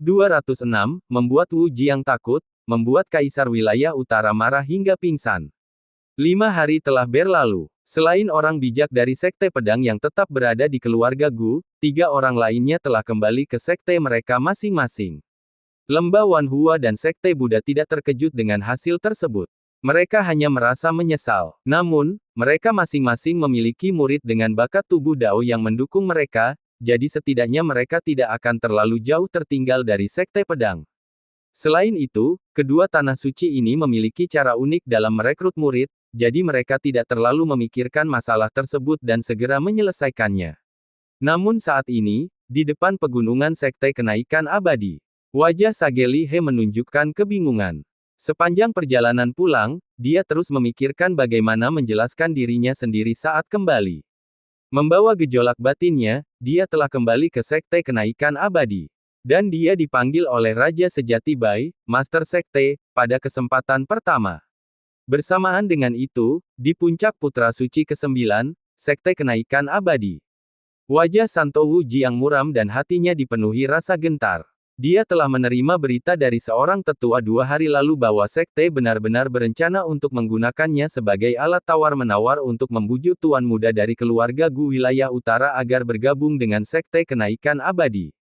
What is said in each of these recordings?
206, membuat Wu Jiang takut, membuat Kaisar Wilayah Utara marah hingga pingsan. 5 hari telah berlalu. Selain orang bijak dari Sekte Pedang yang tetap berada di keluarga Gu, 3 orang lainnya telah kembali ke sekte mereka masing-masing. Lembah Wanhua dan Sekte Buddha tidak terkejut dengan hasil tersebut. Mereka hanya merasa menyesal. Namun, mereka masing-masing memiliki murid dengan bakat tubuh Dao yang mendukung mereka, jadi setidaknya mereka tidak akan terlalu jauh tertinggal dari Sekte Pedang. Selain itu, kedua tanah suci ini memiliki cara unik dalam merekrut murid, jadi mereka tidak terlalu memikirkan masalah tersebut dan segera menyelesaikannya. Namun saat ini, di depan pegunungan Sekte Kenaikan Abadi, wajah Sage Li He menunjukkan kebingungan. Sepanjang perjalanan pulang, dia terus memikirkan bagaimana menjelaskan dirinya sendiri saat kembali. Membawa gejolak batinnya, dia telah kembali ke Sekte Kenaikan Abadi. Dan dia dipanggil oleh Raja Sejati Bai, Master Sekte, pada kesempatan pertama. Bersamaan dengan itu, di puncak Putra Suci ke-9, Sekte Kenaikan Abadi. Wajah Santo Wu Jiang muram dan hatinya dipenuhi rasa gentar. Dia telah menerima berita dari seorang tetua 2 hari lalu bahwa sekte benar-benar berencana untuk menggunakannya sebagai alat tawar-menawar untuk membujuk tuan muda dari keluarga Gu wilayah utara agar bergabung dengan Sekte Kenaikan Abadi.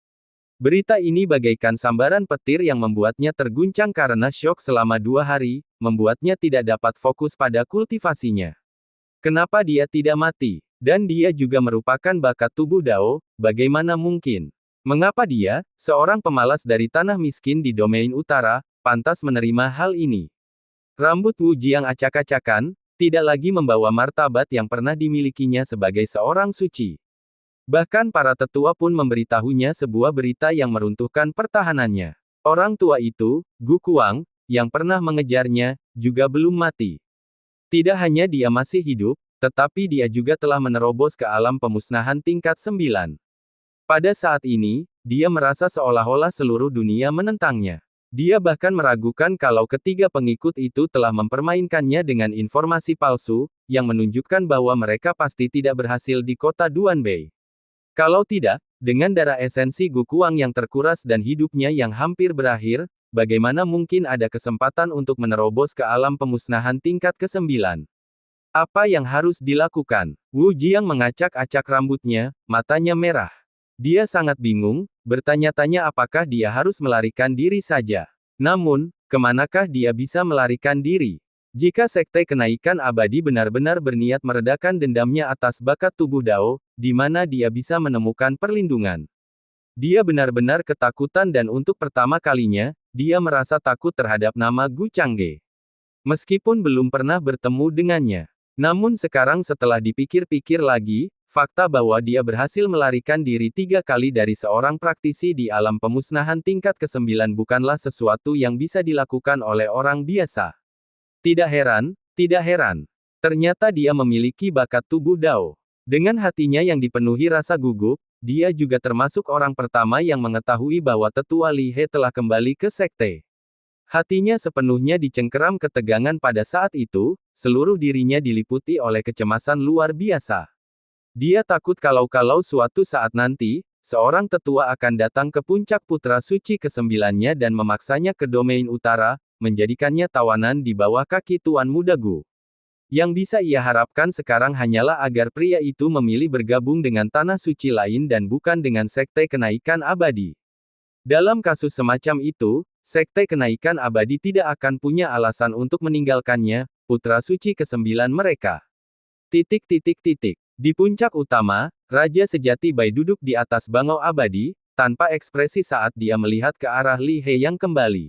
Berita ini bagaikan sambaran petir yang membuatnya terguncang karena syok selama 2 hari, membuatnya tidak dapat fokus pada kultivasinya. Kenapa dia tidak mati? Dan dia juga merupakan bakat tubuh Dao, bagaimana mungkin? Mengapa dia, seorang pemalas dari tanah miskin di domain utara, pantas menerima hal ini? Rambut Wu Jiang acak-acakan, tidak lagi membawa martabat yang pernah dimilikinya sebagai seorang suci. Bahkan para tetua pun memberitahunya sebuah berita yang meruntuhkan pertahanannya. Orang tua itu, Gu Kuang, yang pernah mengejarnya, juga belum mati. Tidak hanya dia masih hidup, tetapi dia juga telah menerobos ke alam pemusnahan tingkat 9. Pada saat ini, dia merasa seolah-olah seluruh dunia menentangnya. Dia bahkan meragukan kalau ketiga pengikut itu telah mempermainkannya dengan informasi palsu, yang menunjukkan bahwa mereka pasti tidak berhasil di kota Duanbei. Kalau tidak, dengan darah esensi Gu Kuang yang terkuras dan hidupnya yang hampir berakhir, bagaimana mungkin ada kesempatan untuk menerobos ke alam pemusnahan tingkat ke-9? Apa yang harus dilakukan? Wu Jiang mengacak-acak rambutnya, matanya merah. Dia sangat bingung, bertanya-tanya apakah dia harus melarikan diri saja. Namun, kemanakah dia bisa melarikan diri? Jika Sekte Kenaikan Abadi benar-benar berniat meredakan dendamnya atas bakat tubuh Dao, di mana dia bisa menemukan perlindungan? Dia benar-benar ketakutan dan untuk pertama kalinya, dia merasa takut terhadap nama Gu Changge. Meskipun belum pernah bertemu dengannya. Namun sekarang setelah dipikir-pikir lagi, fakta bahwa dia berhasil melarikan diri 3 kali dari seorang praktisi di alam pemusnahan tingkat ke-9 bukanlah sesuatu yang bisa dilakukan oleh orang biasa. Tidak heran, tidak heran. Ternyata dia memiliki bakat tubuh Dao. Dengan hatinya yang dipenuhi rasa gugup, dia juga termasuk orang pertama yang mengetahui bahwa tetua Li He telah kembali ke sekte. Hatinya sepenuhnya dicengkeram ketegangan pada saat itu, seluruh dirinya diliputi oleh kecemasan luar biasa. Dia takut kalau suatu saat nanti, seorang tetua akan datang ke puncak Putra Suci ke-9-nya dan memaksanya ke domain utara, menjadikannya tawanan di bawah kaki Tuan Muda Gu. Yang bisa ia harapkan sekarang hanyalah agar pria itu memilih bergabung dengan tanah suci lain dan bukan dengan Sekte Kenaikan Abadi. Dalam kasus semacam itu, Sekte Kenaikan Abadi tidak akan punya alasan untuk meninggalkannya, Putra Suci ke-9 mereka. Di puncak utama, Raja Sejati Bai duduk di atas bangau abadi, tanpa ekspresi saat dia melihat ke arah Li He yang kembali.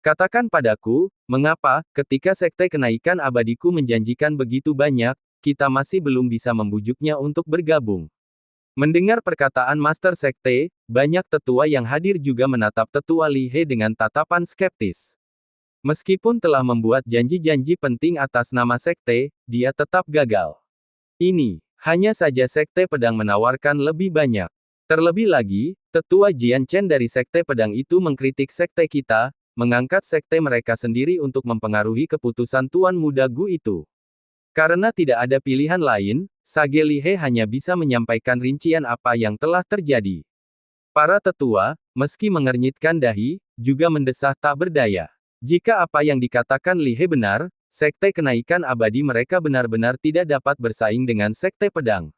Katakan padaku, mengapa, ketika Sekte Kenaikan Abadiku menjanjikan begitu banyak, kita masih belum bisa membujuknya untuk bergabung. Mendengar perkataan Master Sekte, banyak tetua yang hadir juga menatap tetua Li He dengan tatapan skeptis. Meskipun telah membuat janji-janji penting atas nama sekte, dia tetap gagal. Ini, hanya saja Sekte Pedang menawarkan lebih banyak. Terlebih lagi, tetua Jian Chen dari Sekte Pedang itu mengkritik sekte kita, mengangkat sekte mereka sendiri untuk mempengaruhi keputusan Tuan Muda Gu itu. Karena tidak ada pilihan lain, Sage Li He hanya bisa menyampaikan rincian apa yang telah terjadi. Para tetua, meski mengernyitkan dahi, juga mendesah tak berdaya. Jika apa yang dikatakan Li He benar, sekte kenaikan abadi mereka benar-benar tidak dapat bersaing dengan sekte pedang.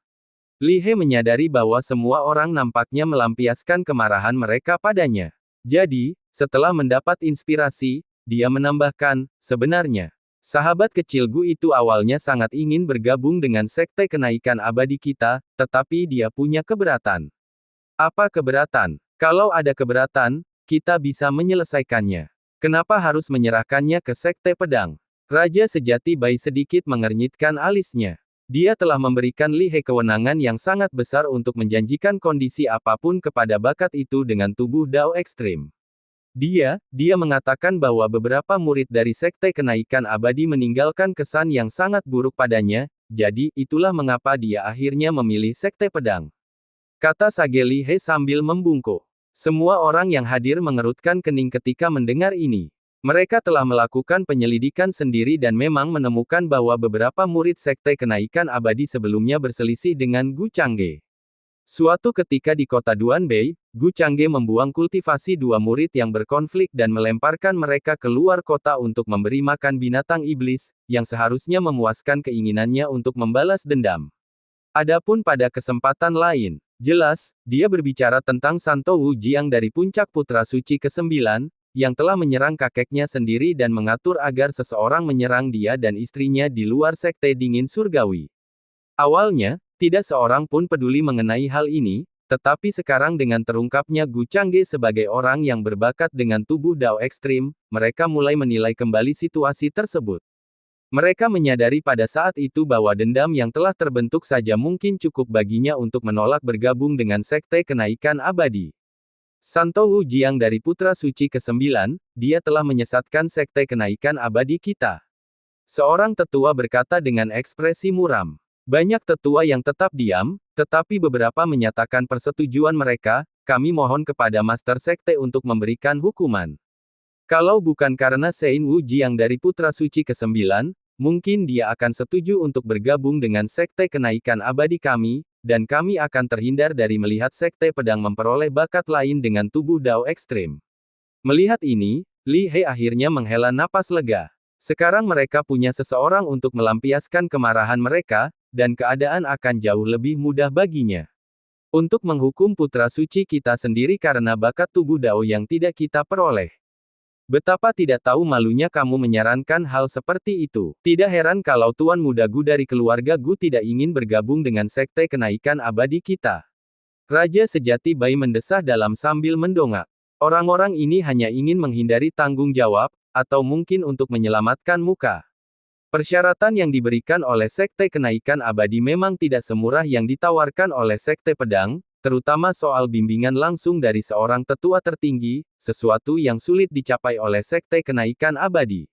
Li He menyadari bahwa semua orang nampaknya melampiaskan kemarahan mereka padanya. Jadi, setelah mendapat inspirasi, dia menambahkan, sebenarnya, sahabat kecil Gu itu awalnya sangat ingin bergabung dengan sekte kenaikan abadi kita, tetapi dia punya keberatan. Apa keberatan? Kalau ada keberatan, kita bisa menyelesaikannya. Kenapa harus menyerahkannya ke sekte pedang? Raja sejati Bai sedikit mengernyitkan alisnya. Dia telah memberikan Li He kewenangan yang sangat besar untuk menjanjikan kondisi apapun kepada bakat itu dengan tubuh Dao ekstrim. Dia mengatakan bahwa beberapa murid dari sekte kenaikan abadi meninggalkan kesan yang sangat buruk padanya, jadi itulah mengapa dia akhirnya memilih sekte pedang. Kata Sage Li He sambil membungkuk. Semua orang yang hadir mengerutkan kening ketika mendengar ini. Mereka telah melakukan penyelidikan sendiri dan memang menemukan bahwa beberapa murid sekte kenaikan abadi sebelumnya berselisih dengan Gu Changge. Suatu ketika di kota Duanbei, Gu Changge membuang kultivasi dua murid yang berkonflik dan melemparkan mereka keluar kota untuk memberi makan binatang iblis, yang seharusnya memuaskan keinginannya untuk membalas dendam. Adapun pada kesempatan lain, jelas, dia berbicara tentang Santo Wu Jiang dari puncak Putra Suci ke-9, yang telah menyerang kakeknya sendiri dan mengatur agar seseorang menyerang dia dan istrinya di luar sekte dingin surgawi. Awalnya, tidak seorang pun peduli mengenai hal ini, tetapi sekarang dengan terungkapnya Gu Changge sebagai orang yang berbakat dengan tubuh Dao ekstrim, mereka mulai menilai kembali situasi tersebut. Mereka menyadari pada saat itu bahwa dendam yang telah terbentuk saja mungkin cukup baginya untuk menolak bergabung dengan sekte kenaikan abadi. Santo Wu Jiang dari Putra Suci ke-9, dia telah menyesatkan sekte kenaikan abadi kita. Seorang tetua berkata dengan ekspresi muram. Banyak tetua yang tetap diam, tetapi beberapa menyatakan persetujuan mereka, kami mohon kepada Master Sekte untuk memberikan hukuman. Kalau bukan karena Sein Wu Jiang dari Putra Suci ke-9, mungkin dia akan setuju untuk bergabung dengan sekte kenaikan abadi kami, dan kami akan terhindar dari melihat sekte pedang memperoleh bakat lain dengan tubuh Dao ekstrim. Melihat ini, Li He akhirnya menghela napas lega. Sekarang mereka punya seseorang untuk melampiaskan kemarahan mereka, dan keadaan akan jauh lebih mudah baginya. Untuk menghukum Putra Suci kita sendiri karena bakat tubuh Dao yang tidak kita peroleh. Betapa tidak tahu malunya kamu menyarankan hal seperti itu. Tidak heran kalau Tuan Muda Gu dari keluarga Gu tidak ingin bergabung dengan sekte kenaikan abadi kita. Raja sejati Bai mendesah dalam sambil mendongak. Orang-orang ini hanya ingin menghindari tanggung jawab, atau mungkin untuk menyelamatkan muka. Persyaratan yang diberikan oleh sekte kenaikan abadi memang tidak semurah yang ditawarkan oleh sekte pedang, terutama soal bimbingan langsung dari seorang tetua tertinggi, sesuatu yang sulit dicapai oleh sekte kenaikan abadi.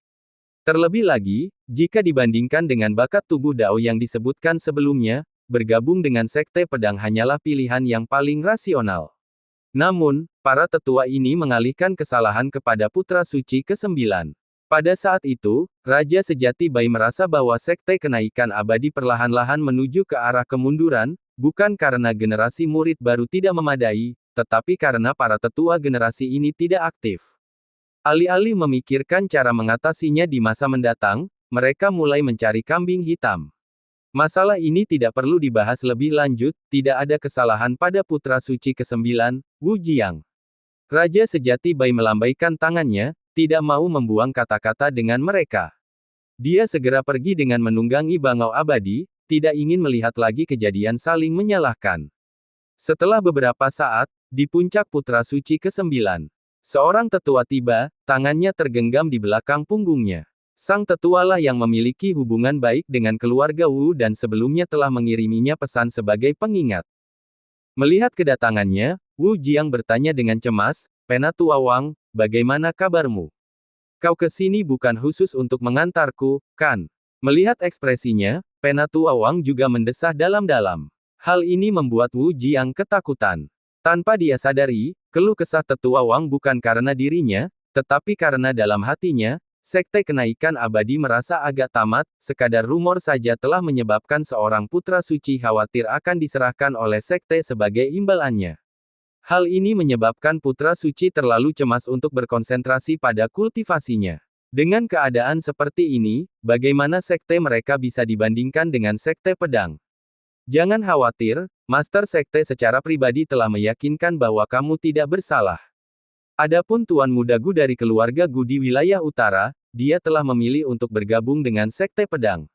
Terlebih lagi, jika dibandingkan dengan bakat tubuh Dao yang disebutkan sebelumnya, bergabung dengan sekte pedang hanyalah pilihan yang paling rasional. Namun, para tetua ini mengalihkan kesalahan kepada Putra Suci ke-9. Pada saat itu, Raja sejati Bai merasa bahwa sekte kenaikan abadi perlahan-lahan menuju ke arah kemunduran, bukan karena generasi murid baru tidak memadai, tetapi karena para tetua generasi ini tidak aktif. Alih-alih memikirkan cara mengatasinya di masa mendatang, mereka mulai mencari kambing hitam. Masalah ini tidak perlu dibahas lebih lanjut, tidak ada kesalahan pada Putra Suci ke-9, Wu Jiang. Raja sejati Bai melambaikan tangannya, tidak mau membuang kata-kata dengan mereka. Dia segera pergi dengan menunggangi bangau abadi, tidak ingin melihat lagi kejadian saling menyalahkan. Setelah beberapa saat, di puncak Putra Suci ke-9, seorang tetua tiba, tangannya tergenggam di belakang punggungnya. Sang tetualah yang memiliki hubungan baik dengan keluarga Wu dan sebelumnya telah mengiriminya pesan sebagai pengingat. Melihat kedatangannya, Wu Jiang bertanya dengan cemas, "Penatua Wang, bagaimana kabarmu? Kau ke sini bukan khusus untuk mengantarku, kan?" Melihat ekspresinya, Penatua Wang juga mendesah dalam-dalam. Hal ini membuat Wu Jiang ketakutan. Tanpa dia sadari, keluh kesah tetua Wang bukan karena dirinya, tetapi karena dalam hatinya, sekte kenaikan abadi merasa agak tamat, sekadar rumor saja telah menyebabkan seorang putra suci khawatir akan diserahkan oleh sekte sebagai imbalannya. Hal ini menyebabkan putra suci terlalu cemas untuk berkonsentrasi pada kultivasinya. Dengan keadaan seperti ini, bagaimana sekte mereka bisa dibandingkan dengan sekte pedang? Jangan khawatir, Master Sekte secara pribadi telah meyakinkan bahwa kamu tidak bersalah. Adapun Tuan Muda Gu dari keluarga Gu di wilayah utara, dia telah memilih untuk bergabung dengan Sekte Pedang.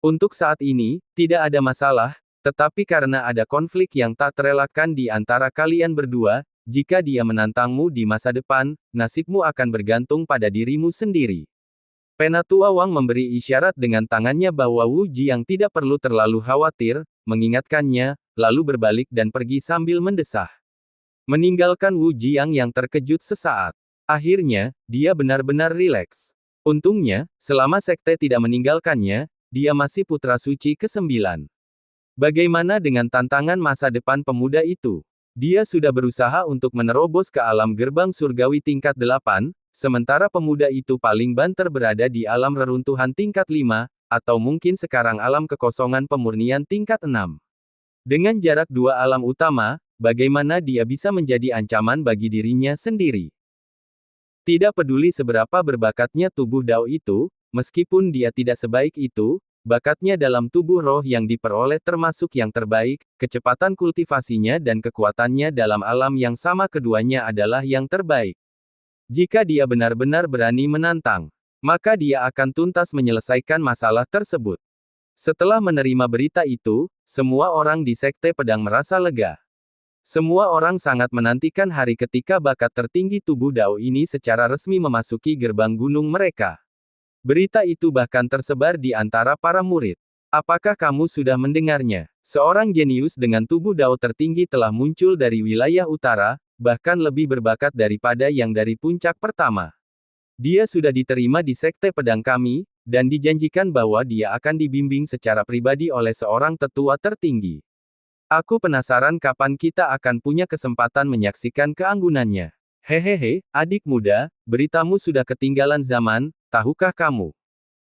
Untuk saat ini, tidak ada masalah, tetapi karena ada konflik yang tak terelakkan di antara kalian berdua, jika dia menantangmu di masa depan, nasibmu akan bergantung pada dirimu sendiri. Penatua Wang memberi isyarat dengan tangannya bahwa Wu Ji yang tidak perlu terlalu khawatir, mengingatkannya, lalu berbalik dan pergi sambil mendesah. Meninggalkan Wu Jiang yang terkejut sesaat. Akhirnya, dia benar-benar rileks. Untungnya, selama sekte tidak meninggalkannya, dia masih putra suci ke-9. Bagaimana dengan tantangan masa depan pemuda itu? Dia sudah berusaha untuk menerobos ke alam gerbang surgawi tingkat 8, sementara pemuda itu paling banter berada di alam reruntuhan tingkat 5, atau mungkin sekarang alam kekosongan pemurnian tingkat 6. Dengan jarak dua alam utama, bagaimana dia bisa menjadi ancaman bagi dirinya sendiri? Tidak peduli seberapa berbakatnya tubuh Dao itu, meskipun dia tidak sebaik itu, bakatnya dalam tubuh roh yang diperoleh termasuk yang terbaik, kecepatan kultivasinya dan kekuatannya dalam alam yang sama keduanya adalah yang terbaik. Jika dia benar-benar berani menantang, maka dia akan tuntas menyelesaikan masalah tersebut. Setelah menerima berita itu, semua orang di Sekte Pedang merasa lega. Semua orang sangat menantikan hari ketika bakat tertinggi tubuh Dao ini secara resmi memasuki gerbang gunung mereka. Berita itu bahkan tersebar di antara para murid. Apakah kamu sudah mendengarnya? Seorang jenius dengan tubuh Dao tertinggi telah muncul dari wilayah utara, bahkan lebih berbakat daripada yang dari puncak pertama. Dia sudah diterima di Sekte Pedang kami, dan dijanjikan bahwa dia akan dibimbing secara pribadi oleh seorang tetua tertinggi. Aku penasaran kapan kita akan punya kesempatan menyaksikan keanggunannya. Hehehe, adik muda, beritamu sudah ketinggalan zaman, tahukah kamu?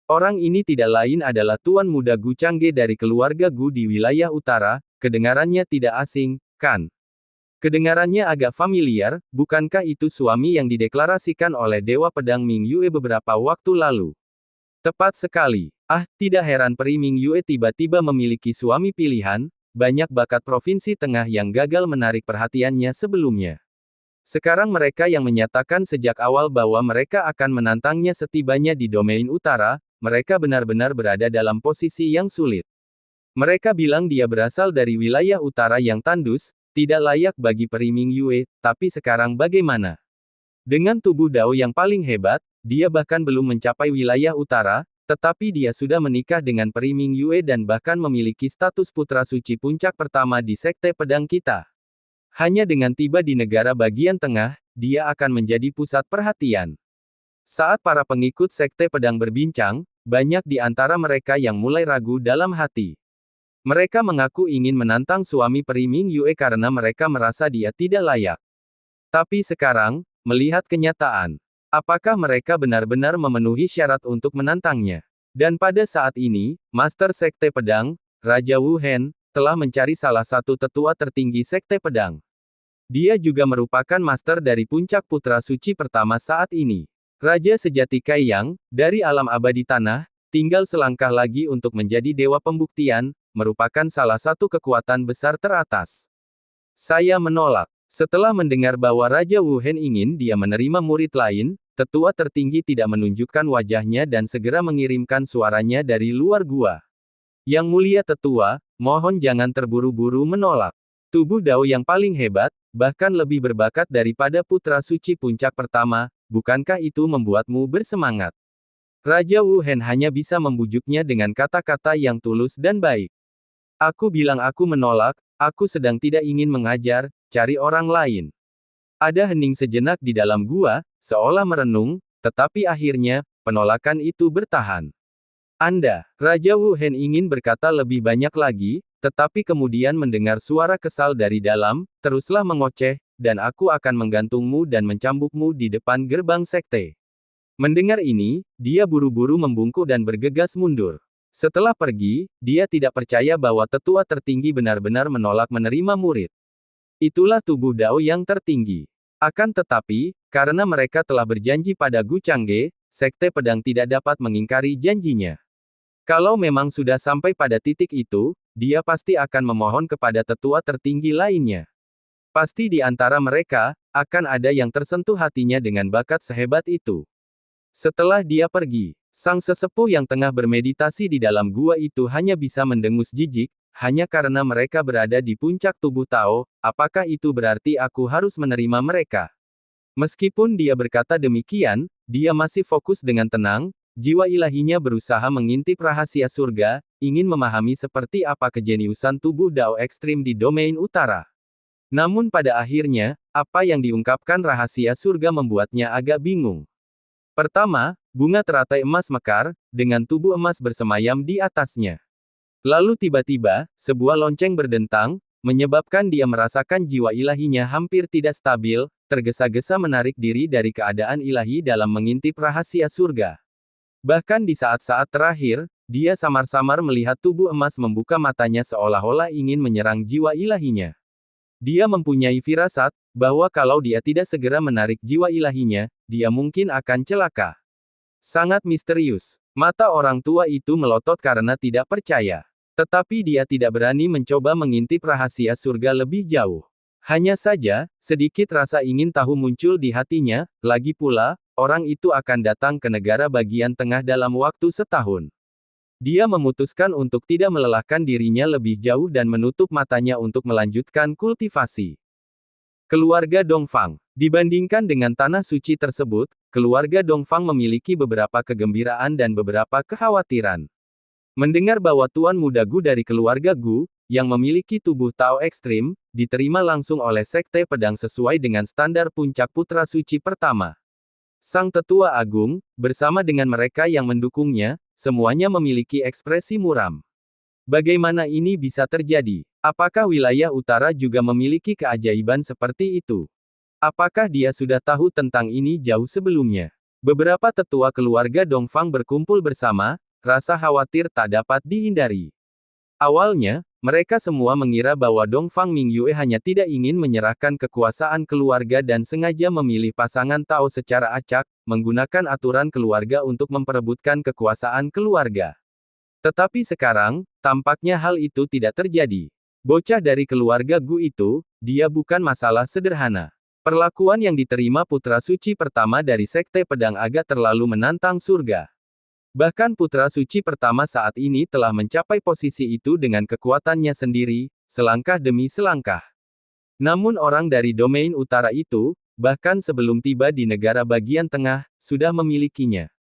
Orang ini tidak lain adalah Tuan Muda Gu Changge dari keluarga Gu di wilayah utara, kedengarannya tidak asing, kan? Kedengarannya agak familiar, bukankah itu suami yang dideklarasikan oleh Dewa Pedang Ming Yue beberapa waktu lalu? Tepat sekali. Ah, tidak heran Peri Ming Yue tiba-tiba memiliki suami pilihan, banyak bakat provinsi tengah yang gagal menarik perhatiannya sebelumnya. Sekarang mereka yang menyatakan sejak awal bahwa mereka akan menantangnya setibanya di domain utara, mereka benar-benar berada dalam posisi yang sulit. Mereka bilang dia berasal dari wilayah utara yang tandus, tidak layak bagi Peri Ming Yue, tapi sekarang bagaimana? Dengan tubuh Dao yang paling hebat, dia bahkan belum mencapai wilayah utara, tetapi dia sudah menikah dengan Peri Ming Yue dan bahkan memiliki status putra suci puncak pertama di Sekte Pedang kita. Hanya dengan tiba di negara bagian tengah, dia akan menjadi pusat perhatian. Saat para pengikut Sekte Pedang berbincang, banyak di antara mereka yang mulai ragu dalam hati. Mereka mengaku ingin menantang suami Peri Ming Yue karena mereka merasa dia tidak layak. Tapi sekarang, melihat kenyataan, apakah mereka benar-benar memenuhi syarat untuk menantangnya? Dan pada saat ini, Master Sekte Pedang, Raja Wu Hen, telah mencari salah satu tetua tertinggi Sekte Pedang. Dia juga merupakan master dari puncak putra suci pertama saat ini. Raja sejati Kai Yang, dari alam abadi tanah, tinggal selangkah lagi untuk menjadi dewa pembuktian, merupakan salah satu kekuatan besar teratas. Saya menolak. Setelah mendengar bahwa Raja Wu Hen ingin dia menerima murid lain, tetua tertinggi tidak menunjukkan wajahnya dan segera mengirimkan suaranya dari luar gua. Yang mulia tetua, mohon jangan terburu-buru menolak. Tubuh Dao yang paling hebat, bahkan lebih berbakat daripada putra suci puncak pertama, bukankah itu membuatmu bersemangat? Raja Wu Hen hanya bisa membujuknya dengan kata-kata yang tulus dan baik. Aku bilang aku menolak, aku sedang tidak ingin mengajar, cari orang lain. Ada hening sejenak di dalam gua, seolah merenung, tetapi akhirnya, penolakan itu bertahan. Anda, Raja Wu Hen ingin berkata lebih banyak lagi, tetapi kemudian mendengar suara kesal dari dalam, teruslah mengoceh, dan aku akan menggantungmu dan mencambukmu di depan gerbang sekte. Mendengar ini, dia buru-buru membungkuk dan bergegas mundur. Setelah pergi, dia tidak percaya bahwa tetua tertinggi benar-benar menolak menerima murid. Itulah tubuh Dao yang tertinggi. Akan tetapi, karena mereka telah berjanji pada Gu Changge, Sekte Pedang tidak dapat mengingkari janjinya. Kalau memang sudah sampai pada titik itu, dia pasti akan memohon kepada tetua tertinggi lainnya. Pasti di antara mereka, akan ada yang tersentuh hatinya dengan bakat sehebat itu. Setelah dia pergi, sang sesepuh yang tengah bermeditasi di dalam gua itu hanya bisa mendengus jijik, hanya karena mereka berada di puncak tubuh Tao. Apakah itu berarti aku harus menerima mereka? Meskipun dia berkata demikian, dia masih fokus dengan tenang, jiwa ilahinya berusaha mengintip rahasia surga, ingin memahami seperti apa kejeniusan tubuh Dao ekstrim di domain utara. Namun pada akhirnya, apa yang diungkapkan rahasia surga membuatnya agak bingung. Pertama, bunga teratai emas mekar, dengan tubuh emas bersemayam di atasnya. Lalu tiba-tiba, sebuah lonceng berdentang, menyebabkan dia merasakan jiwa ilahinya hampir tidak stabil, tergesa-gesa menarik diri dari keadaan ilahi dalam mengintip rahasia surga. Bahkan di saat-saat terakhir, dia samar-samar melihat tubuh emas membuka matanya seolah-olah ingin menyerang jiwa ilahinya. Dia mempunyai firasat, bahwa kalau dia tidak segera menarik jiwa ilahinya, dia mungkin akan celaka. Sangat misterius. Mata orang tua itu melotot karena tidak percaya. Tetapi dia tidak berani mencoba mengintip rahasia surga lebih jauh. Hanya saja, sedikit rasa ingin tahu muncul di hatinya, lagi pula, orang itu akan datang ke negara bagian tengah dalam waktu setahun. Dia memutuskan untuk tidak melelahkan dirinya lebih jauh dan menutup matanya untuk melanjutkan kultivasi. Keluarga Dongfang. Dibandingkan dengan tanah suci tersebut, keluarga Dongfang memiliki beberapa kegembiraan dan beberapa kekhawatiran. Mendengar bahwa Tuan Muda Gu dari keluarga Gu, yang memiliki tubuh Tao ekstrim, diterima langsung oleh Sekte Pedang sesuai dengan standar puncak putra suci pertama. Sang Tetua Agung, bersama dengan mereka yang mendukungnya, semuanya memiliki ekspresi muram. Bagaimana ini bisa terjadi? Apakah wilayah utara juga memiliki keajaiban seperti itu? Apakah dia sudah tahu tentang ini jauh sebelumnya? Beberapa tetua keluarga Dongfang berkumpul bersama, rasa khawatir tak dapat dihindari. Awalnya, mereka semua mengira bahwa Dongfang Mingyue hanya tidak ingin menyerahkan kekuasaan keluarga dan sengaja memilih pasangan Tao secara acak, menggunakan aturan keluarga untuk memperebutkan kekuasaan keluarga. Tetapi sekarang, tampaknya hal itu tidak terjadi. Bocah dari keluarga Gu itu, dia bukan masalah sederhana. Perlakuan yang diterima putra suci pertama dari Sekte Pedang agak terlalu menantang surga. Bahkan putra suci pertama saat ini telah mencapai posisi itu dengan kekuatannya sendiri, selangkah demi selangkah. Namun orang dari domain utara itu, bahkan sebelum tiba di negara bagian tengah, sudah memilikinya.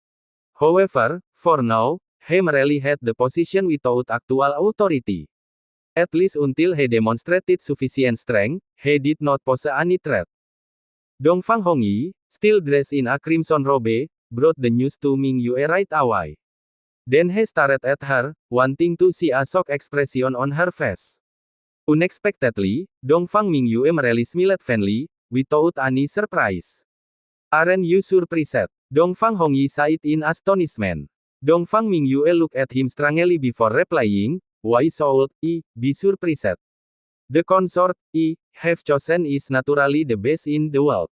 However, for now, he merely had the position without actual authority. At least until he demonstrated sufficient strength, he did not pose any threat. Dongfang Hongyi, still dressed in a crimson robe, brought the news to Mingyue right away. Then he stared at her, wanting to see a shocked expression on her face. Unexpectedly, Dongfang Mingyue merely smiled faintly, without any surprise. Aren't you surprised? Dongfang Hongyi sighed in astonishment. Dongfang Mingyue looked at him strangely before replying, why should I be surprised? The consort I have chosen is naturally the best in the world.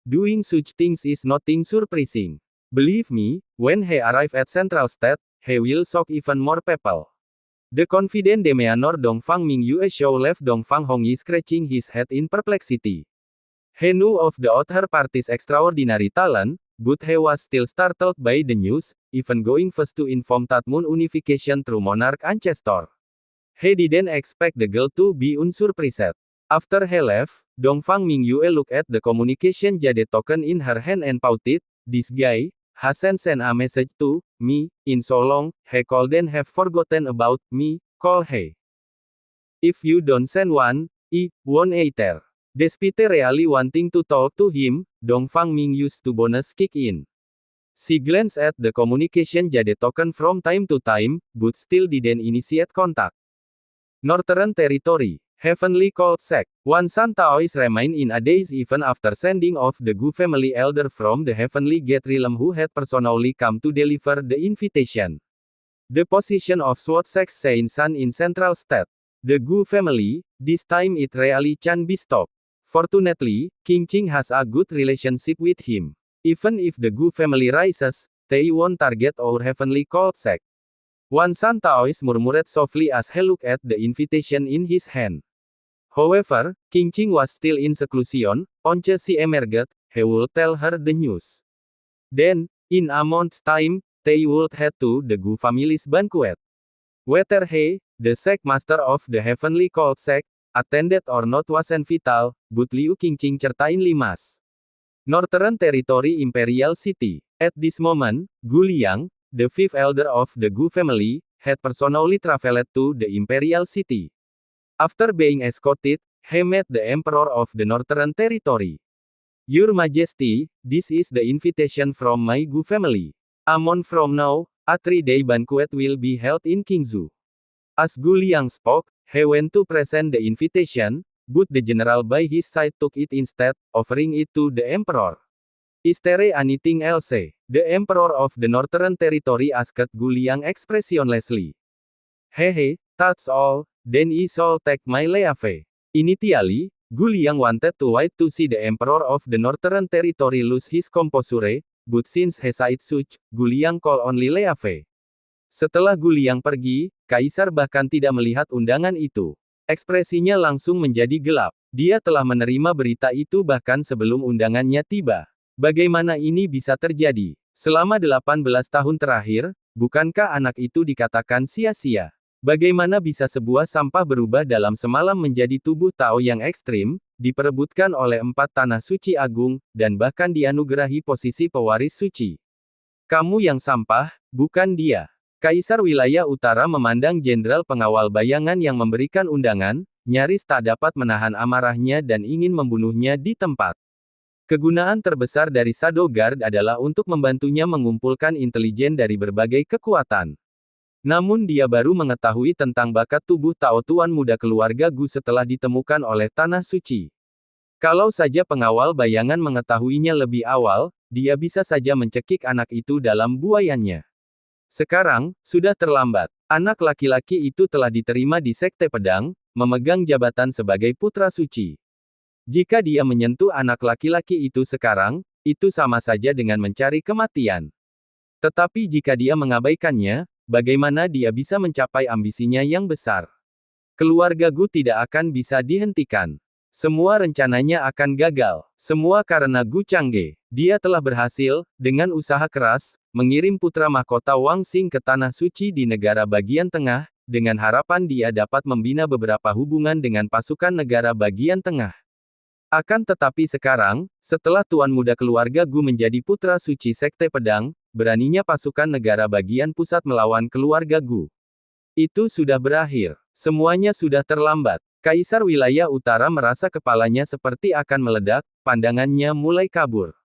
Doing such things is nothing surprising. Believe me, when he arrive at Central State, he will shock even more people. The confident demeanor Dongfang Mingyue show left Dongfang Hongyi scratching his head in perplexity. He knew of the other party's extraordinary talent, but he was still startled by the news, even going first to inform Tatmun unification through Monarch Ancestor. He didn't expect the girl to be unsurprised. After he left, Dongfang Mingyue looked at the communication jade token in her hand and pouted, this guy hasn't sent a message to me in so long, he couldn't have forgotten about me, call he. If you don't send one, I won't either. Despite really wanting to talk to him, Dongfang Mingyue's two bonus kick in. She glanced at the communication jade token from time to time, but still didn't initiate contact. Northern Territory. Heavenly Cold Sack. Wan Shan Taoist remained in a daze even after sending off the Gu family elder from the Heavenly Gate realm who had personally come to deliver the invitation. The position of Sword Sack Saint Sun in Central State. The Gu family, this time it really can be stopped. Fortunately, King Qing has a good relationship with him. Even if the Gu family rises, they won't target our heavenly court sect. Wan Shan Taoist murmured softly as he looked at the invitation in his hand. However, King Qing was still in seclusion. Once she emerged, he would tell her the news. Then, in a month's time, they would head to the Gu family's banquet. Whether he, the sect master of the heavenly cult sect, attended or not wasn't vital, but Liu Qingqing certain Limas. Northern Territory Imperial City. At this moment, Gu Liang, the fifth elder of the Gu family, had personally traveled to the Imperial City. After being escorted, he met the Emperor of the Northern Territory. Your Majesty, this is the invitation from my Gu family. A month from now, a 3-day banquet will be held in Qingzhou. As Gu Liang spoke, he went to present the invitation, but the general by his side took it instead, offering it to the emperor. Is there anything else? The emperor of the Northern Territory asked Gu Liang expressionlessly. Hehe, that's all, then I shall take my leave. Initially, Gu Liang wanted to wait to see the emperor of the Northern Territory lose his composure, but since he said such, Gu Liang could only leave. Setelah Gu Liang pergi, Kaisar bahkan tidak melihat undangan itu. Ekspresinya langsung menjadi gelap. Dia telah menerima berita itu bahkan sebelum undangannya tiba. Bagaimana ini bisa terjadi? Selama 18 tahun terakhir, bukankah anak itu dikatakan sia-sia? Bagaimana bisa sebuah sampah berubah dalam semalam menjadi tubuh Tao yang ekstrim, diperebutkan oleh 4 tanah suci agung, dan bahkan dianugerahi posisi pewaris suci? Kamu yang sampah, bukan dia. Kaisar Wilayah Utara memandang jenderal pengawal bayangan yang memberikan undangan, nyaris tak dapat menahan amarahnya dan ingin membunuhnya di tempat. Kegunaan terbesar dari Shadow Guard adalah untuk membantunya mengumpulkan intelijen dari berbagai kekuatan. Namun dia baru mengetahui tentang bakat tubuh Tao Tuan Muda keluarga Gu setelah ditemukan oleh Tanah Suci. Kalau saja pengawal bayangan mengetahuinya lebih awal, dia bisa saja mencekik anak itu dalam buayannya. Sekarang, sudah terlambat. Anak laki-laki itu telah diterima di Sekte Pedang, memegang jabatan sebagai Putra Suci. Jika dia menyentuh anak laki-laki itu sekarang, itu sama saja dengan mencari kematian. Tetapi jika dia mengabaikannya, bagaimana dia bisa mencapai ambisinya yang besar? Keluarga Gu tidak akan bisa dihentikan. Semua rencananya akan gagal. Semua karena Gu Changge. Dia telah berhasil, dengan usaha keras, mengirim putra mahkota Wang Xing ke Tanah Suci di negara bagian tengah, dengan harapan dia dapat membina beberapa hubungan dengan pasukan negara bagian tengah. Akan tetapi sekarang, setelah Tuan Muda keluarga Gu menjadi Putra Suci Sekte Pedang, beraninya pasukan negara bagian pusat melawan keluarga Gu. Itu sudah berakhir. Semuanya sudah terlambat. Kaisar Wilayah Utara merasa kepalanya seperti akan meledak, pandangannya mulai kabur.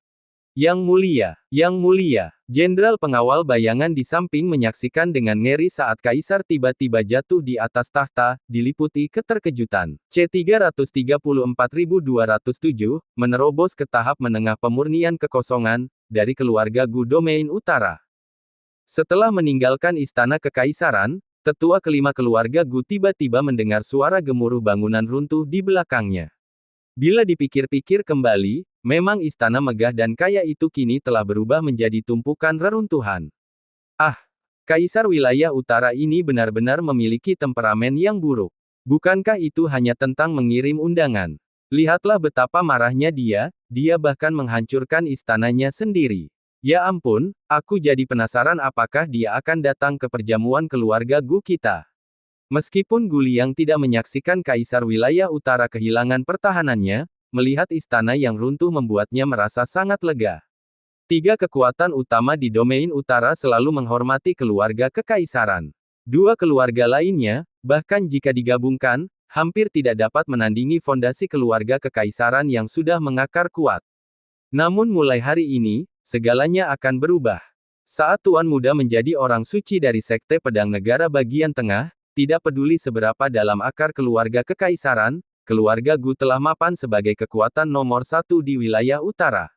Yang mulia, jenderal pengawal bayangan di samping menyaksikan dengan ngeri saat Kaisar tiba-tiba jatuh di atas tahta, diliputi keterkejutan. C-334.207, menerobos ke tahap menengah pemurnian kekosongan, dari keluarga Gu Domain Utara. Setelah meninggalkan istana kekaisaran, tetua kelima keluarga Gu tiba-tiba mendengar suara gemuruh bangunan runtuh di belakangnya. Bila dipikir-pikir kembali, memang istana megah dan kaya itu kini telah berubah menjadi tumpukan reruntuhan. Ah, Kaisar Wilayah Utara ini benar-benar memiliki temperamen yang buruk. Bukankah itu hanya tentang mengirim undangan? Lihatlah betapa marahnya dia bahkan menghancurkan istananya sendiri. Ya ampun, aku jadi penasaran apakah dia akan datang ke perjamuan keluarga Gu kita. Meskipun Gu Liang tidak menyaksikan Kaisar Wilayah Utara kehilangan pertahanannya, melihat istana yang runtuh membuatnya merasa sangat lega. 3 kekuatan utama di Domain Utara selalu menghormati keluarga kekaisaran. 2 keluarga lainnya, bahkan jika digabungkan, hampir tidak dapat menandingi fondasi keluarga kekaisaran yang sudah mengakar kuat. Namun mulai hari ini, segalanya akan berubah. Saat Tuan Muda menjadi orang suci dari Sekte Pedang Negara bagian tengah, tidak peduli seberapa dalam akar keluarga kekaisaran, keluarga Gu telah mapan sebagai kekuatan nomor 1 di wilayah utara.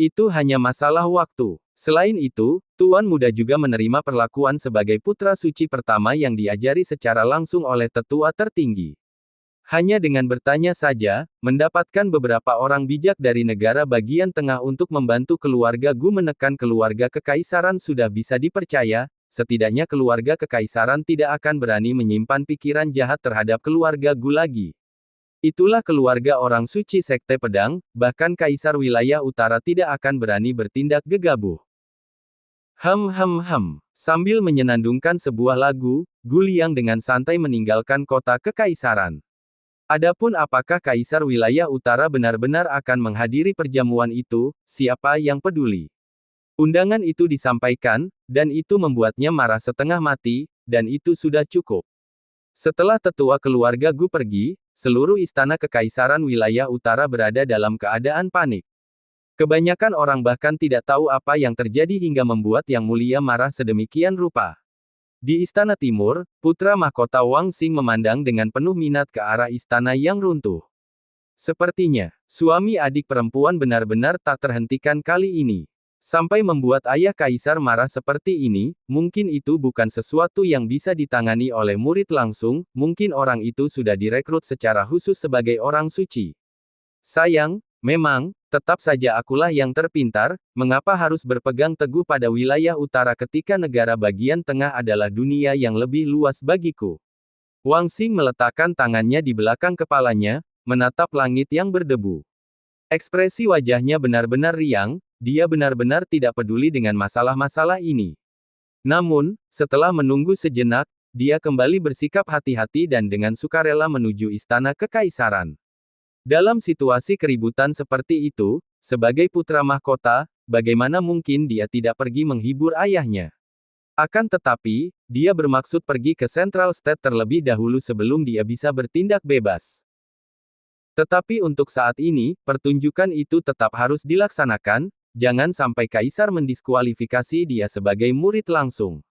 Itu hanya masalah waktu. Selain itu, Tuan Muda juga menerima perlakuan sebagai putra suci pertama yang diajari secara langsung oleh tetua tertinggi. Hanya dengan bertanya saja, mendapatkan beberapa orang bijak dari negara bagian tengah untuk membantu keluarga Gu menekan keluarga kekaisaran sudah bisa dipercaya, setidaknya keluarga kekaisaran tidak akan berani menyimpan pikiran jahat terhadap keluarga Gu lagi. Itulah keluarga orang suci Sekte Pedang, bahkan Kaisar Wilayah Utara tidak akan berani bertindak gegabah. Sambil menyenandungkan sebuah lagu, Gu Liang dengan santai meninggalkan kota kekaisaran. Adapun apakah Kaisar Wilayah Utara benar-benar akan menghadiri perjamuan itu, siapa yang peduli? Undangan itu disampaikan, dan itu membuatnya marah setengah mati, dan itu sudah cukup. Setelah tetua keluarga Gu pergi, seluruh istana Kekaisaran Wilayah Utara berada dalam keadaan panik. Kebanyakan orang bahkan tidak tahu apa yang terjadi hingga membuat Yang Mulia marah sedemikian rupa. Di Istana Timur, putra mahkota Wang Xing memandang dengan penuh minat ke arah istana yang runtuh. Sepertinya, suami adik perempuan benar-benar tak terhentikan kali ini. Sampai membuat ayah kaisar marah seperti ini, mungkin itu bukan sesuatu yang bisa ditangani oleh murid langsung, mungkin orang itu sudah direkrut secara khusus sebagai orang suci. Sayang, memang, tetap saja akulah yang terpintar, mengapa harus berpegang teguh pada wilayah utara ketika negara bagian tengah adalah dunia yang lebih luas bagiku. Wang Xing meletakkan tangannya di belakang kepalanya, menatap langit yang berdebu. Ekspresi wajahnya benar-benar riang, dia benar-benar tidak peduli dengan masalah-masalah ini. Namun, setelah menunggu sejenak, dia kembali bersikap hati-hati dan dengan sukarela menuju istana kekaisaran. Dalam situasi keributan seperti itu, sebagai putra mahkota, bagaimana mungkin dia tidak pergi menghibur ayahnya? Akan tetapi, dia bermaksud pergi ke Central State terlebih dahulu sebelum dia bisa bertindak bebas. Tetapi untuk saat ini, pertunjukan itu tetap harus dilaksanakan, jangan sampai kaisar mendiskualifikasi dia sebagai murid langsung.